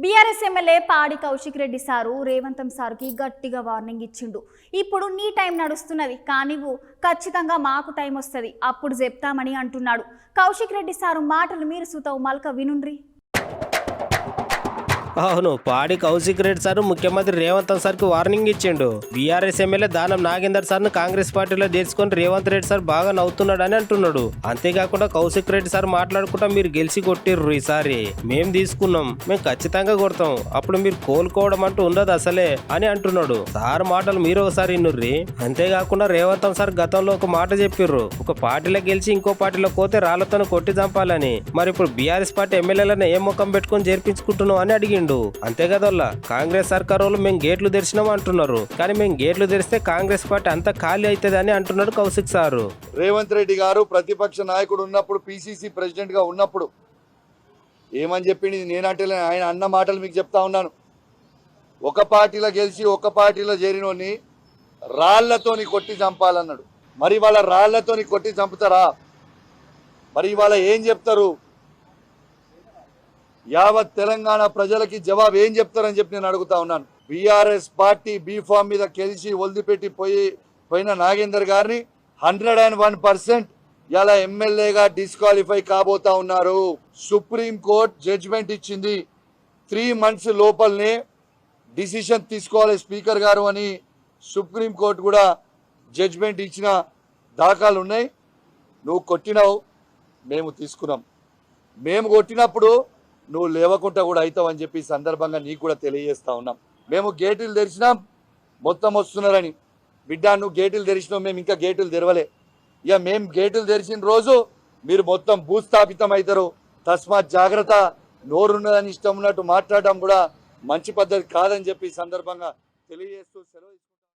BRS MLA పాడి Kaushik Reddy sir రేవంతం సార్కి గట్టిగా వార్నింగ్ ఇచ్చిండు. ఇప్పుడు నీ టైం నడుస్తున్నది, కానీ ఖచ్చితంగా మాకు టైం వస్తుంది, అప్పుడు చెప్తామని అంటున్నాడు. కౌశిక్ రెడ్డి సారు మాటలు మీరు సుతవు మల్క వినుండ్రి. అవును, పాడి కౌశిక్ రెడ్డి సార్ ముఖ్యమంత్రి రేవంత్ సార్కి వార్నింగ్ ఇచ్చిండు. బీఆర్ఎస్ ఎమ్మెల్యే దానం నాగేందర్ సార్ను కాంగ్రెస్ పార్టీలో చేర్చుకొని రేవంత్ రెడ్డి సార్ బాగా నవ్వుతున్నాడని అంటున్నాడు. అంతేకాకుండా కౌశిక్ రెడ్డి సార్ మాట్లాడుకుంటా మీరు గెలిచి కొట్టిర్రు, ఈసారి మేము తీసుకున్నాం, మేము ఖచ్చితంగా కొడతాం, అప్పుడు మీరు కోలుకోవడం అంటూ ఉండదు అసలే అని అంటున్నాడు. సార్ మాటలు మీరు ఒకసారి వినుర్రి. అంతేకాకుండా రేవంత్ సార్ గతంలో ఒక మాట చెప్పిర్రు, ఒక పార్టీలో గెలిచి ఇంకో పార్టీలో పోతే రాళ్లతో కొట్టి చంపాలని. మరి ఇప్పుడు బీఆర్ఎస్ పార్టీ ఎమ్మెల్యేలను ఏ ముఖం పెట్టుకొని చేర్పించుకుంటున్నావు అని అడిగిండు. అంతే కదల్లా, కాంగ్రెస్ సర్కార్ వాళ్ళు మేము గేట్లు తెరిచినాం అంటున్నారు, కానీ మేము గేట్లు తెరిస్తే కాంగ్రెస్ పార్టీ అంతా ఖాళీ అవుతుంది అని అంటున్నాడు కౌశిక్ సారు. రేవంత్ రెడ్డి గారు ప్రతిపక్ష నాయకుడు ఉన్నప్పుడు, పిసిసి ప్రెసిడెంట్ గా ఉన్నప్పుడు ఏమని చెప్పింది నేనంటే ఆయన అన్న మాటలు మీకు చెప్తా ఉన్నాను. ఒక పార్టీలో గెలిచి ఒక పార్టీలో చేరినోని రాళ్లతోని కొట్టి చంపాలన్నాడు. మరి వాళ్ళ రాళ్లతోని కొట్టి చంపుతారా? మరి ఇవాళ ఏం చెప్తారు? యావత్ తెలంగాణ ప్రజలకి ఏం చెప్తారని చెప్పి నేను అడుగుతా ఉన్నాను. బీఆర్ఎస్ పార్టీ బీఫామ్ మీద గెలిచి వదిలిపెట్టి పోయిన నాగేందర్ గారిని 101% ఇలా ఎమ్మెల్యేగా డిస్క్వాలిఫై కాబోతా ఉన్నారు. సుప్రీం కోర్టు జడ్జిమెంట్ ఇచ్చింది, 3 months లోపలనే డిసిషన్ తీసుకోవాలి స్పీకర్ గారు అని సుప్రీం కోర్టు కూడా జడ్జిమెంట్ ఇచ్చిన దాఖలు ఉన్నాయి. నువ్వు కొట్టినావు, మేము తీసుకున్నాం. మేము కొట్టినప్పుడు నువ్వు లేవకుండా కూడా అవుతావు అని చెప్పి సందర్భంగా నీకు కూడా తెలియజేస్తా ఉన్నాం. మేము గేట్లు తెరిచినాం, మొత్తం వస్తున్నారని. బిడ్డ నువ్వు గేట్లు తెరిచినావు, మేము ఇంకా గేట్లు తెరవలే. ఇక మేము గేట్లు తెరిచిన రోజు మీరు మొత్తం భూస్థాపితం అవుతారు. తస్మాత్ జాగ్రత్త. నోరున్నదని ఇష్టం ఉన్నట్టు మాట్లాడడం కూడా మంచి పద్ధతి కాదని చెప్పి సందర్భంగా తెలియజేస్తూ సెలవు.